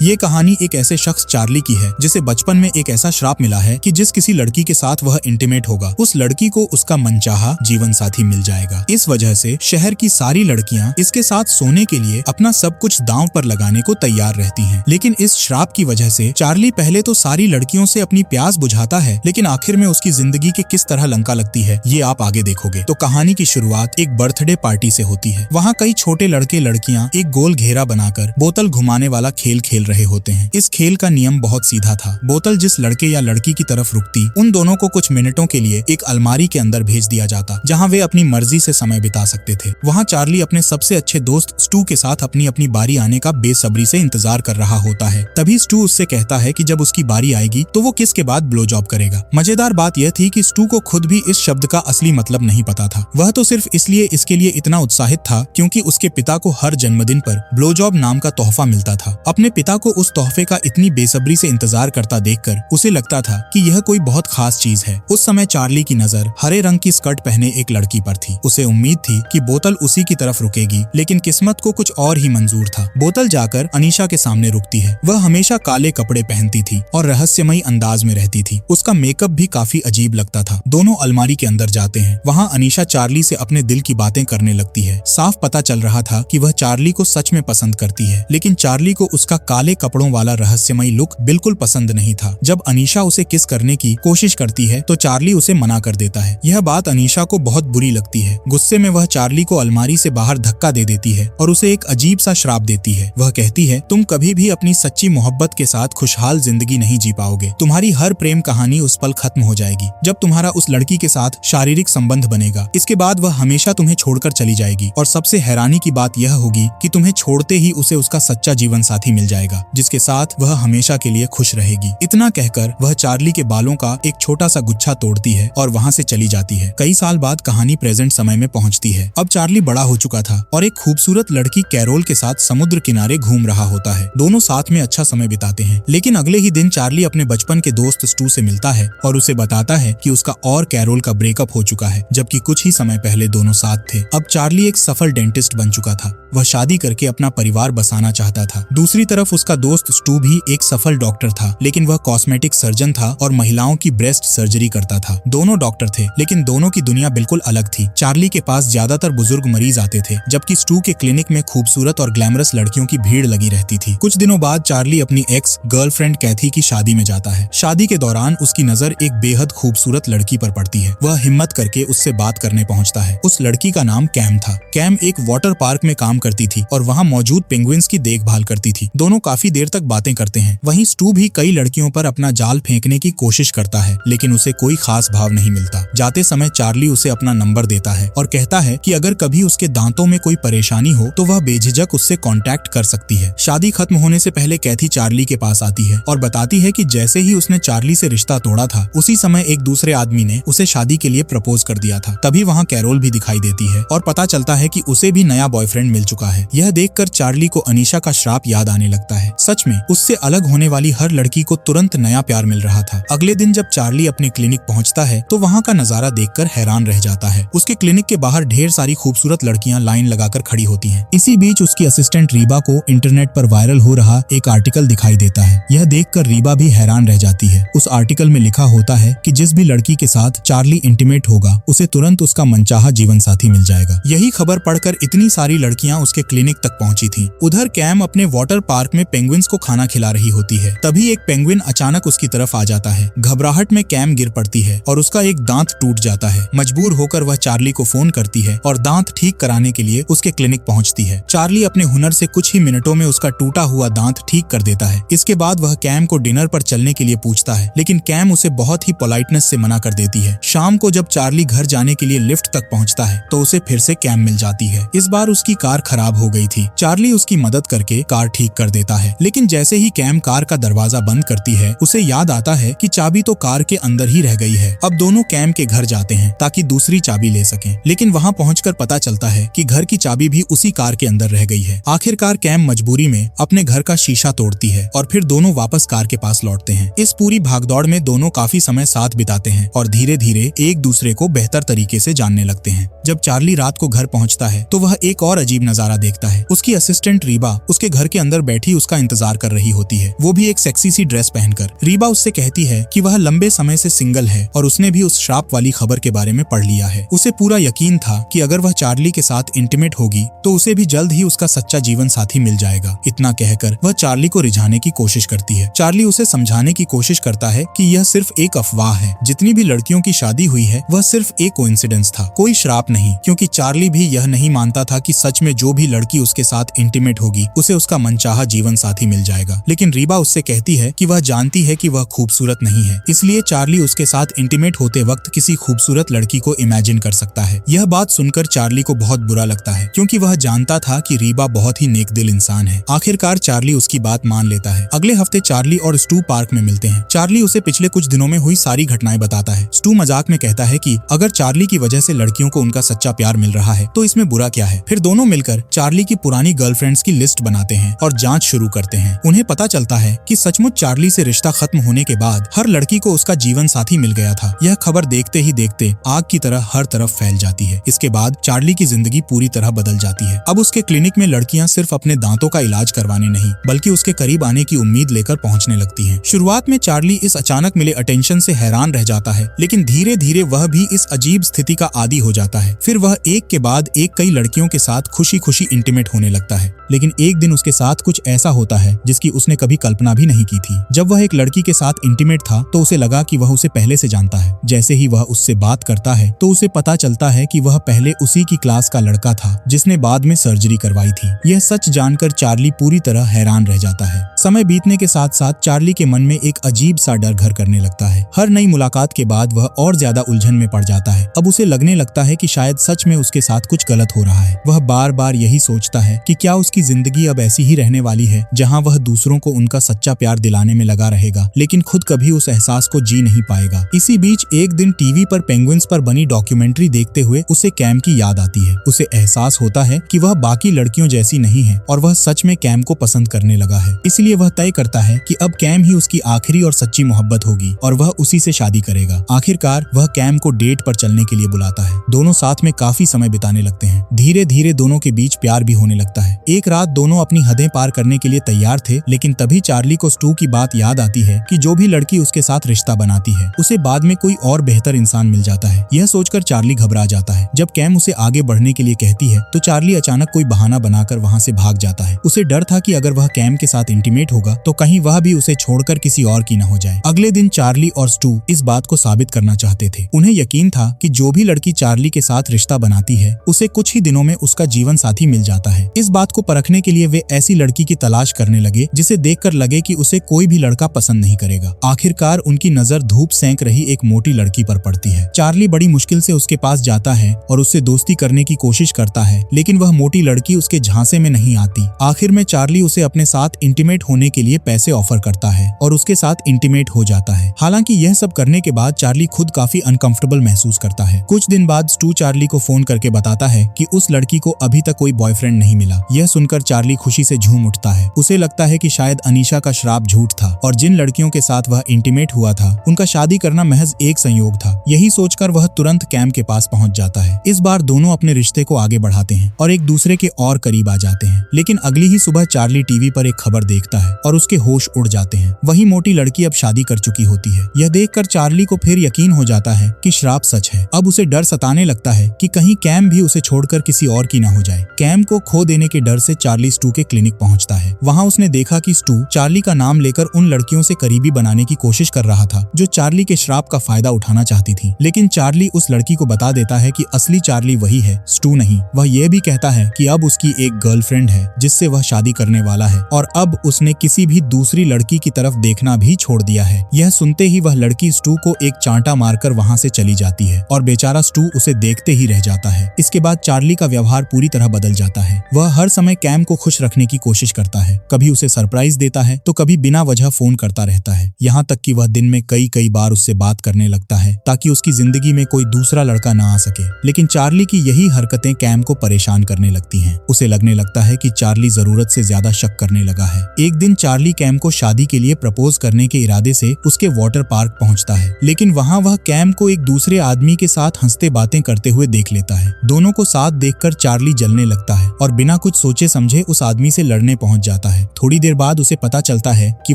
ये कहानी एक ऐसे शख्स चार्ली की है जिसे बचपन में एक ऐसा श्राप मिला है कि जिस किसी लड़की के साथ वह इंटीमेट होगा उस लड़की को उसका मनचाहा जीवन साथी मिल जाएगा। इस वजह से शहर की सारी लड़कियां इसके साथ सोने के लिए अपना सब कुछ दांव पर लगाने को तैयार रहती हैं। लेकिन इस श्राप की वजह से चार्ली पहले तो सारी लड़कियों से अपनी प्यास बुझाता है, लेकिन आखिर में उसकी जिंदगी की किस तरह लंका लगती है ये आप आगे देखोगे। तो कहानी की शुरुआत एक बर्थडे पार्टी से होती है। वहाँ कई छोटे लड़के लड़कियां एक गोल घेरा बनाकर बोतल घुमाने वाला खेल खेल रहे होते हैं। इस खेल का नियम बहुत सीधा था। बोतल जिस लड़के या लड़की की तरफ रुकती, उन दोनों को कुछ मिनटों के लिए एक अलमारी के अंदर भेज दिया जाता जहाँ वे अपनी मर्जी से समय बिता सकते थे। वहाँ चार्ली अपने सबसे अच्छे दोस्त स्टू के साथ अपनी बारी आने का बेसब्री से इंतजार कर रहा होता है। तभी स्टू उससे कहता है कि जब उसकी बारी आएगी तो वो किस के बाद ब्लो जॉब करेगा। मजेदार बात यह थी कि स्टू को खुद भी इस शब्द का असली मतलब नहीं पता था। वह तो सिर्फ इसलिए इसके लिए इतना उत्साहित था क्योंकि उसके पिता को हर जन्मदिन पर ब्लो जॉब नाम का तोहफा मिलता था। अपने पिता को उस तोहफे का इतनी बेसब्री से इंतजार करता देखकर उसे लगता था कि यह कोई बहुत खास चीज है। उस समय चार्ली की नजर हरे रंग की स्कर्ट पहने एक लड़की पर थी। उसे उम्मीद थी कि बोतल उसी की तरफ रुकेगी, लेकिन किस्मत को कुछ और ही मंजूर था। बोतल जाकर अनीशा के सामने रुकती है। वह हमेशा काले कपड़े पहनती थी और रहस्यमयी अंदाज में रहती थी। उसका मेकअप भी काफी अजीब लगता था। दोनों अलमारी के अंदर जाते हैं। वहाँ अनीशा चार्ली से अपने दिल की बातें करने लगती है। साफ पता चल रहा था कि वह चार्ली को सच में पसंद करती है, लेकिन चार्ली को उसका काले कपड़ों वाला रहस्यमयी लुक बिल्कुल पसंद नहीं था। जब अनीशा उसे किस करने की कोशिश करती है तो चार्ली उसे मना कर देता है। यह बात अनीशा को बहुत बुरी लगती है। गुस्से में वह चार्ली को अलमारी से बाहर धक्का दे देती है और उसे एक अजीब सा श्राप देती है। वह कहती है, तुम कभी भी अपनी सच्ची मोहब्बत के साथ खुशहाल जिंदगी नहीं जी पाओगे। तुम्हारी हर प्रेम कहानी उस पल खत्म हो जाएगी जब तुम्हारा उस लड़की के साथ शारीरिक संबंध बनेगा। इसके बाद वह हमेशा तुम्हें छोड़कर चली जाएगी और सबसे हैरानी की बात यह होगी कि तुम्हें छोड़ते ही उसे उसका सच्चा जीवन साथी मिल जाएगा जिसके साथ वह हमेशा के लिए खुश रहेगी। इतना कहकर वह चार्ली के बालों का एक छोटा सा गुच्छा तोड़ती है और वहाँ से चली जाती है। कई साल बाद कहानी प्रेजेंट समय में पहुँचती है। अब चार्ली बड़ा हो चुका था और एक खूबसूरत लड़की कैरोल के साथ समुद्र किनारे घूम रहा होता है। दोनों साथ में अच्छा समय बिताते हैं, लेकिन अगले ही दिन चार्ली अपने बचपन के दोस्त स्टू से मिलता है और उसे बताता है कि उसका और कैरोल का ब्रेकअप हो चुका है, जबकि कुछ ही समय पहले दोनों साथ थे। अब चार्ली एक सफल डेंटिस्ट बन चुका था। वह शादी करके अपना परिवार बसाना चाहता था। दूसरी तरफ उसका दोस्त स्टू भी एक सफल डॉक्टर था, लेकिन वह कॉस्मेटिक सर्जन था और महिलाओं की ब्रेस्ट सर्जरी करता था। दोनों डॉक्टर थे, लेकिन दोनों की दुनिया बिल्कुल अलग थी। चार्ली के पास ज्यादातर बुजुर्ग मरीज आते थे, जबकि स्टू के क्लिनिक में खूबसूरत और ग्लैमरस लड़कियों की भीड़ लगी रहती थी। कुछ दिनों बाद चार्ली अपनी एक्स गर्लफ्रेंड कैथी की शादी में जाता है। शादी के दौरान उसकी नजर एक बेहद खूबसूरत लड़की पर पड़ती है। वह हिम्मत करके उससे बात करने पहुंचता है। उस लड़की का नाम कैम था। कैम एक वाटर पार्क में काम करती थी और वहाँ मौजूद पेंगुइन्स की देखभाल करती थी। दोनों काफी देर तक बातें करते हैं। वहीं स्टू भी कई लड़कियों पर अपना जाल फेंकने की कोशिश करता है, लेकिन उसे कोई खास भाव नहीं मिलता। जाते समय चार्ली उसे अपना नंबर देता है और कहता है कि अगर कभी उसके दांतों में कोई परेशानी हो तो वह बेझिझक उससे कांटेक्ट कर सकती है। शादी खत्म होने से पहले कैथी चार्ली के पास आती है और बताती है कि जैसे ही उसने चार्ली से रिश्ता तोड़ा था, उसी समय एक दूसरे आदमी ने उसे शादी के लिए प्रपोज कर दिया था। तभी वहाँ कैरोल भी दिखाई देती है और पता चलता है कि उसे भी नया बॉयफ्रेंड मिल चुका है। यह देखकर चार्ली को अनीशा का श्राप याद आने लगता है। सच में उससे अलग होने वाली हर लड़की को तुरंत नया प्यार मिल रहा था। अगले दिन जब चार्ली अपने क्लिनिक पहुंचता है तो वहाँ का नजारा देखकर हैरान रह जाता है। उसके क्लिनिक के बाहर ढेर सारी खूबसूरत लड़कियां लाइन लगाकर खड़ी होती हैं। इसी बीच उसकी असिस्टेंट रीबा को इंटरनेट पर वायरल हो रहा एक आर्टिकल दिखाई देता है। यह देखकर रीबा भी हैरान रह जाती है। उस आर्टिकल में लिखा होता है कि जिस भी लड़की के साथ चार्ली इंटीमेट होगा उसे तुरंत उसका मनचाहा जीवन साथी मिल जाएगा। यही खबर पढ़कर इतनी सारी लड़कियां उसके क्लिनिक तक पहुंची थी। उधर कैम अपने वाटर पार्क में पेंगुइन्स को खाना खिला रही होती है। तभी एक पेंगुइन अचानक उसकी तरफ आ जाता है। घबराहट में कैम गिर पड़ती है और उसका एक दांत टूट जाता है। मजबूर होकर वह चार्ली को फोन करती है और दांत ठीक कराने के लिए उसके क्लिनिक पहुंचती है। चार्ली अपने हुनर से कुछ ही मिनटों में उसका टूटा हुआ दांत ठीक कर देता है। इसके बाद वह कैम को डिनर पर चलने के लिए पूछता है, लेकिन कैम उसे बहुत ही पोलाइटनेस से मना कर देती है। शाम को जब चार्ली घर जाने के लिए लिफ्ट तक पहुंचता है तो उसे फिर से कैम मिल जाती है। इस बार उसकी कार खराब हो गई थी। चार्ली उसकी मदद करके कार ठीक कर देता है, लेकिन जैसे ही कैम कार का दरवाजा बंद करती है उसे याद आता है कि चाबी तो कार के अंदर ही रह गई है। अब दोनों कैम के घर जाते हैं ताकि दूसरी चाबी ले सकें, लेकिन वहां पहुंचकर पता चलता है कि घर की चाबी भी उसी कार के अंदर रह गई है। आखिरकार कैम मजबूरी में अपने घर का शीशा तोड़ती है और फिर दोनों वापस कार के पास लौटते हैं। इस पूरी भागदौड़ में दोनों काफी समय साथ बिताते हैं और धीरे धीरे एक दूसरे को बेहतर तरीके से जानने लगते हैं। जब चार्ली रात को घर पहुंचता है तो वह एक और अजीब नजारा देखता है। उसकी असिस्टेंट रीबा उसके घर के अंदर बैठी उसका इंतजार कर रही होती है, वो भी एक सेक्सी सी ड्रेस पहनकर। रीबा उससे कहती है कि वह लंबे समय से सिंगल है और उसने भी उस श्राप वाली खबर के बारे में पढ़ लिया है। उसे पूरा यकीन था कि अगर वह चार्ली के साथ इंटीमेट होगी तो उसे भी जल्द ही उसका सच्चा जीवन साथी मिल जाएगा। इतना कहकर वह चार्ली को रिझाने की कोशिश करती है। चार्ली उसे समझाने की कोशिश करता है कि यह सिर्फ एक अफवाह है, जितनी भी लड़कियों की शादी हुई है वह सिर्फ एक कोइंसिडेंस था, कोई श्राप नहीं। क्योंकि चार्ली भी यह नहीं मानता था कि सच में जो भी लड़की उसके साथ इंटीमेट होगी उसे उसका मनचाहा जीवन साथी मिल जाएगा। लेकिन रीबा उससे कहती है कि वह जानती है कि वह खूबसूरत नहीं है, इसलिए चार्ली उसके साथ इंटीमेट होते वक्त किसी खूबसूरत लड़की को इमेजिन कर सकता है। यह बात सुनकर चार्ली को बहुत बुरा लगता है, क्योंकि वह जानता था कि रीबा बहुत ही नेक दिल इंसान है। आखिरकार चार्ली उसकी बात मान लेता है। अगले हफ्ते चार्ली और स्टू पार्क में मिलते हैं। चार्ली उसे पिछले कुछ दिनों में हुई सारी घटनाएं बताता है। स्टू मजाक में कहता है कि अगर चार्ली की वजह से लड़कियों को उनका सच्चा प्यार मिल रहा है तो इसमें बुरा क्या है। फिर दोनों मिलकर चार्ली की पुरानी गर्लफ्रेंड्स की लिस्ट बनाते हैं और जांच शुरू करते हैं। उन्हें पता चलता है कि सचमुच चार्ली से रिश्ता खत्म होने के बाद हर लड़की को उसका जीवन साथी मिल गया था। यह खबर देखते ही देखते आग की तरह हर तरफ फैल जाती है। इसके बाद चार्ली की जिंदगी पूरी तरह बदल जाती है। अब उसके क्लिनिक में लड़कियां सिर्फ अपने दांतों का इलाज करवाने नहीं बल्कि उसके करीब आने की उम्मीद लेकर पहुंचने लगती हैं। शुरुआत में चार्ली इस अचानक मिले अटेंशन से हैरान रह जाता है, लेकिन धीरे धीरे वह भी इस अजीब स्थिति का आदी हो जाता है। फिर वह एक के बाद एक कई लड़कियों के साथ खुशी खुशी इंटीमेट होने लगता है। लेकिन एक दिन उसके साथ कुछ ऐसा होता है जिसकी उसने कभी कल्पना भी नहीं की थी। जब वह एक लड़की के साथ इंटीमेट था तो उसे लगा कि वह उसे पहले से जानता है। जैसे ही वह उससे बात करता है तो उसे पता चलता है कि वह पहले उसी की क्लास का लड़का था जिसने बाद में सर्जरी करवाई थी। यह सच जानकर चार्ली पूरी तरह हैरान रह जाता है। समय बीतने के साथ साथ चार्ली के मन में एक अजीब सा डर घर करने लगता है। हर नई मुलाकात के बाद वह और ज्यादा उलझन में पड़ जाता है। अब उसे लगने लगता है कि शायद सच में उसके साथ कुछ गलत हो रहा है। वह बार बार यही सोचता है कि क्या उसकी जिंदगी अब ऐसी ही रहने वाली है जहां वह दूसरों को उनका सच्चा प्यार दिलाने में लगा रहेगा, लेकिन खुद कभी उस एहसास को जी नहीं पाएगा। इसी बीच एक दिन टीवी पर पेंगुइन्स पर बनी डॉक्यूमेंट्री देखते हुए उसे कैम की याद आती है। उसे एहसास होता है कि वह बाकी लड़कियों जैसी नहीं है और वह सच में कैम को पसंद करने लगा है। इसलिए वह तय करता है कि अब कैम ही उसकी आखिरी और सच्ची मोहब्बत होगी और वह उसी से शादी करेगा। आखिरकार वह कैम को डेट पर चलने के लिए बुलाता है। दोनों साथ में काफी समय बिताने लगते हैं। धीरे धीरे दोनों के बीच प्यार भी होने लगता है। एक रात दोनों अपनी हदें पार करने के लिए तैयार थे, लेकिन तभी चार्ली को स्टू की बात याद आती है कि जो भी लड़की उसके साथ रिश्ता बनाती है उसे बाद में कोई और बेहतर इंसान मिल जाता है। यह सोचकर चार्ली घबरा जाता है। जब कैम उसे आगे बढ़ने के लिए कहती है तो चार्ली अचानक कोई बहाना बनाकर वहां से भाग जाता है। उसे डर था कि अगर वह कैम के साथ इंटीमेट होगा तो कहीं वह भी उसे छोड़कर किसी और की न हो जाए। अगले दिन चार्ली और स्टू इस बात को साबित करना चाहते थे। उन्हें यकीन था कि जो भी लड़की चार्ली के साथ रिश्ता बनाती है उसे कुछ ही दिनों में उसका जीवन साथी मिल जाता है। इस बात को परखने के लिए वे ऐसी लड़की की तलाश करने लगे जिसे देखकर लगे कि उसे कोई भी लड़का पसंद नहीं करेगा। आखिरकार उनकी नजर धूप सेंक रही एक मोटी लड़की पर पड़ती है। चार्ली बड़ी मुश्किल से उसके पास जाता है और उससे दोस्ती करने की कोशिश करता है, लेकिन वह मोटी लड़की उसके झांसे में नहीं आती। आखिर में चार्ली उसे अपने साथ इंटीमेट होने के लिए पैसे ऑफर करता है और उसके साथ इंटीमेट हो जाता है। हालांकि यह सब करने के बाद चार्ली खुद काफी अनकंफर्टेबल महसूस करता है। कुछ दिन बाद स्टू चार्ली को फोन करके बताता है कि उस लड़की को अभी तक कोई बॉयफ्रेंड नहीं मिला। यह सुनकर चार्ली खुशी से झूम उठता है। उसे लगता है कि शायद अनीशा का श्राप झूठ था और जिन लड़कियों के साथ वह इंटीमेट हुआ था उनका शादी करना महज एक संयोग था। यही सोचकर वह तुरंत कैम के पास पहुंच जाता है। इस बार दोनों अपने रिश्ते को आगे बढ़ाते हैं और एक दूसरे के और करीब आ जाते हैं। लेकिन अगली ही सुबह चार्ली टीवी पर एक खबर देखता है और उसके होश उड़ जाते हैं। वही मोटी लड़की अब शादी कर चुकी होती है। यह देखकर चार्ली को फिर यकीन हो जाता है कि श्राप सच है। अब उसे डर सताने लगता है कि कहीं कैम भी उसे छोड़कर किसी और की न हो जाए। कैम को खो देने के डर से चार्ली स्टू के क्लिनिक पहुंचता है। वहां उसने देखा कि स्टू चार्ली का नाम लेकर उन लड़कियों से करीबी बनाने की कोशिश कर रहा था जो चार्ली के श्राप का फायदा उठाना चाहती थी। लेकिन चार्ली उस लड़की को बता देता है कि असली चार्ली वही है, स्टू नहीं। वह यह भी कहता है कि अब उसकी एक गर्लफ्रेंड है जिससे वह शादी करने वाला है और अब उसने किसी भी दूसरी लड़की की तरफ देखना भी छोड़ दिया है। यह सुनते ही वह लड़की स्टू को एक चांटा मारकर वहां से चली जाती है और बेचारा स्टू उसे देखते ही रह जाता है। इसके बाद चार्ली का व्यवहार पूरी तरह बदल जाता है। वह हर समय कैम को खुश रखने की कोशिश करता है। कभी उसे सरप्राइज देता है तो कभी बिना वजह फोन करता रहता है। यहाँ तक कि वह दिन में कई बार उससे बात करने लगता है ताकि उसकी जिंदगी में कोई दूसरा लड़का ना आ सके। लेकिन चार्ली की यही हरकतें कैम को परेशान करने लगती हैं। उसे लगने लगता है कि चार्ली जरूरत से ज्यादा शक करने लगा है। एक दिन चार्ली कैम को शादी के लिए प्रपोज करने के इरादे से उसके वाटर पार्क पहुंचता है, लेकिन वहां वह कैम को एक दूसरे आदमी के साथ हंसते बातें करते करते हुए देख लेता है। दोनों को साथ देखकर चार्ली जलने लगता है और बिना कुछ सोचे समझे उस आदमी से लड़ने पहुंच जाता है। थोड़ी देर बाद उसे पता चलता है कि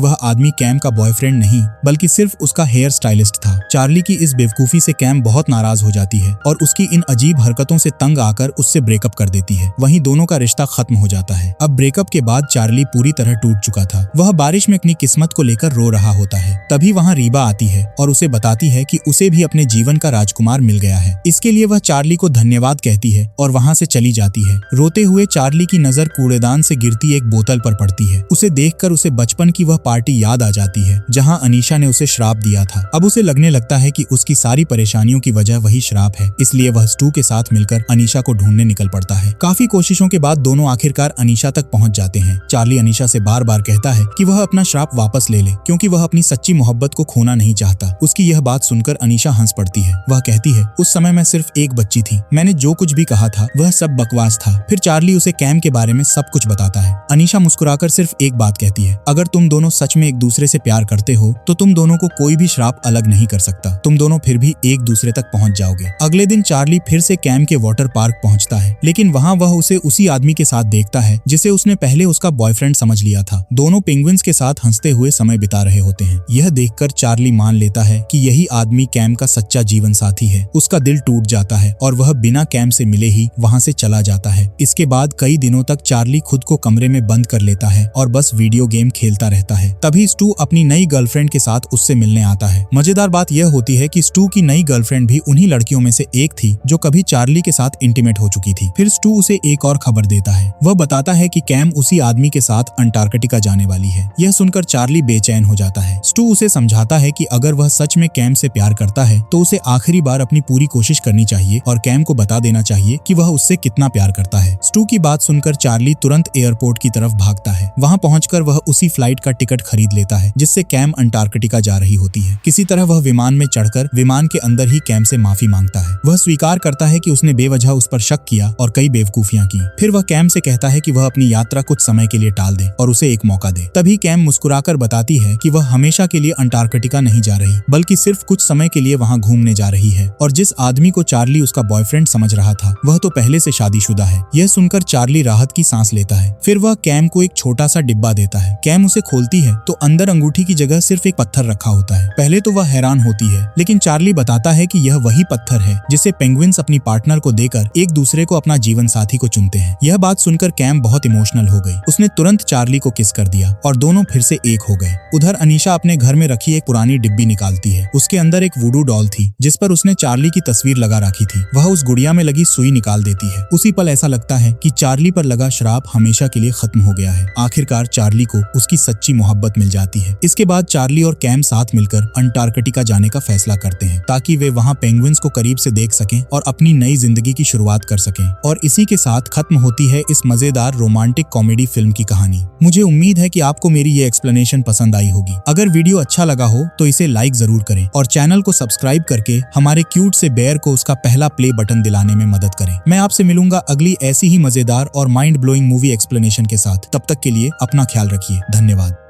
वह आदमी कैम का बॉयफ्रेंड नहीं बल्कि सिर्फ उसका हेयर स्टाइलिस्ट था। चार्ली की इस बेवकूफी से कैम बहुत नाराज हो जाती है और उसकी इन अजीब हरकतों से तंग आकर उससे ब्रेकअप कर देती है। वहीं दोनों का रिश्ता खत्म हो जाता है। अब ब्रेकअप के बाद चार्ली पूरी तरह टूट चुका था। वह बारिश में अपनी किस्मत को लेकर रो रहा होता है। तभी वहाँ रीबा आती है और उसे बताती है कि उसे भी अपने जीवन का राजकुमार मिल गया है। इसके लिए वह चार्ली को धन्यवाद कहती है और वहाँ से चली जाती है। रोते हुए चार्ली की नजर कूड़ेदान से गिरती एक बोतल पर पड़ती है। उसे देखकर उसे बचपन की वह पार्टी याद आ जाती है जहाँ अनीशा ने उसे श्राप दिया था। अब उसे लगने लगता है कि उसकी सारी परेशानियों की वजह वही श्राप है। इसलिए वह स्टू के साथ मिलकर अनीशा को ढूंढने निकल पड़ता है। काफी कोशिशों के बाद दोनों आखिरकार अनीशा तक पहुंच जाते हैं। चार्ली अनीशा से बार बार कहता है कि वह अपना श्राप वापस ले ले क्योंकि वह अपनी सच्ची मोहब्बत को खोना नहीं चाहता। उसकी यह बात सुनकर अनीशा हंस पड़ती है। वह कहती है, उस समय मैं सिर्फ एक बच्ची थी, मैंने जो कुछ भी कहा था वह सब बकवास था। फिर चार्ली उसे कैम के बारे में सब कुछ बताता है। अनीशा मुस्कुराकर सिर्फ एक बात कहती है, अगर तुम दोनों सच में एक दूसरे से प्यार करते हो तो तुम दोनों को कोई भी श्राप अलग नहीं कर सकता। तुम दोनों फिर भी एक दूसरे तक पहुंच जाओगे। अगले दिन चार्ली फिर से कैम के वाटर पार्क पहुंचता है, लेकिन वहाँ वह उसे उसी आदमी के साथ देखता है जिसे उसने पहले उसका बॉयफ्रेंड समझ लिया था। दोनों पेंगुइन्स के साथ हंसते हुए समय बिता रहे होते हैं। यह देखकर चार्ली मान लेता है कि यही आदमी कैम का सच्चा जीवन साथी है। उसका दिल टूट जाता है और वह बिना कैम से मिले ही वहाँ से चला जाता है। इसके बाद कई दिनों तक चार्ली खुद को कमरे में बंद कर लेता है और बस वीडियो गेम खेलता रहता है। तभी स्टू अपनी नई गर्लफ्रेंड के साथ उससे मिलने आता है। मजेदार बात यह होती है कि स्टू की नई गर्लफ्रेंड भी उन्हीं लड़कियों में से एक थी जो कभी चार्ली के साथ इंटीमेट हो चुकी थी। फिर स्टू उसे एक और खबर देता है। वह बताता है कि कैम उसी आदमी के साथ अंटार्कटिका जाने वाली है। यह सुनकर चार्ली बेचैन हो जाता है। स्टू उसे समझाता है कि अगर वह सच में कैम से प्यार करता है तो उसे आखिरी बार अपनी पूरी कोशिश करनी चाहिए और कैम को बता देना चाहिए कि वह उससे कितना प्यार करता है। स्टू की बात सुनकर चार्ली तुरंत एयरपोर्ट की तरफ भागता है। वहाँ पहुंचकर वह उसी फ्लाइट का टिकट खरीद लेता है जिससे कैम अंटार्कटिका जा रही होती है। किसी तरह वह विमान में चढ़कर विमान के अंदर ही कैम से माफी मांगता है। वह स्वीकार करता है कि उसने बेवजह उस पर शक किया और कई बेवकूफियां की। फिर वह कैम से कहता है कि वह अपनी यात्रा कुछ समय के लिए टाल दे और उसे एक मौका दे। तभी कैम मुस्कुराकर बताती है कि वह हमेशा के लिए अंटार्कटिका नहीं जा रही बल्कि सिर्फ कुछ समय के लिए वहाँ घूमने जा रही है और जिस आदमी को चार्ली उसका बॉयफ्रेंड समझ रहा था वह तो पहले से शादीशुदा है। यह सुनकर चार्ली राहत की सांस लेता है। फिर वह कैम को एक छोटा सा डिब्बा देता है। कैम उसे खोलती है तो अंदर अंगूठी की जगह सिर्फ एक पत्थर रखा होता है। पहले तो वह हैरान होती है, लेकिन चार्ली बताता है कि यह वही पत्थर है जिसे पेंगुइन्स अपनी पार्टनर को देकर एक दूसरे को अपना जीवन साथी को चुनते हैं। यह बात सुनकर कैम बहुत इमोशनल हो गई। उसने तुरंत चार्ली को किस कर दिया और दोनों फिर से एक हो गए। उधर अनीशा अपने घर में रखी एक पुरानी डिब्बी निकालती है। उसके अंदर एक वुडू डॉल थी जिस पर उसने चार्ली की तस्वीर लगा रखी थी। वह उस गुड़िया में लगी सुई निकाल देती है। उसी पल ऐसा लगता है कि चार्ली पर लगा श्राप हमेशा के लिए खत्म हो गया है। आखिरकार चार्ली को उसकी सच्ची मोहब्बत मिल जाती है। इसके बाद चार्ली और कैम साथ मिलकर अंटार्कटिका जाने का फैसला करते हैं ताकि वे वहाँ पेंगुइन्स को करीब से देख सकें और अपनी नई जिंदगी की शुरुआत कर सकें। और इसी के साथ खत्म होती है इस मजेदार रोमांटिक कॉमेडी फिल्म की कहानी। मुझे उम्मीद है कि आपको मेरी ये एक्सप्लेनेशन पसंद आई होगी। अगर वीडियो अच्छा लगा हो तो इसे लाइक जरूर करें और चैनल को सब्सक्राइब करके हमारे क्यूट से बेयर को उसका पहला प्ले बटन दिलाने में मदद करें। मैं आपसे मिलूंगा अगली ऐसी ही मजेदार और माइंड ब्लोइंग मूवी एक्सप्लेनेशन के साथ। तब तक के लिए अपना ख्याल रखिए। धन्यवाद।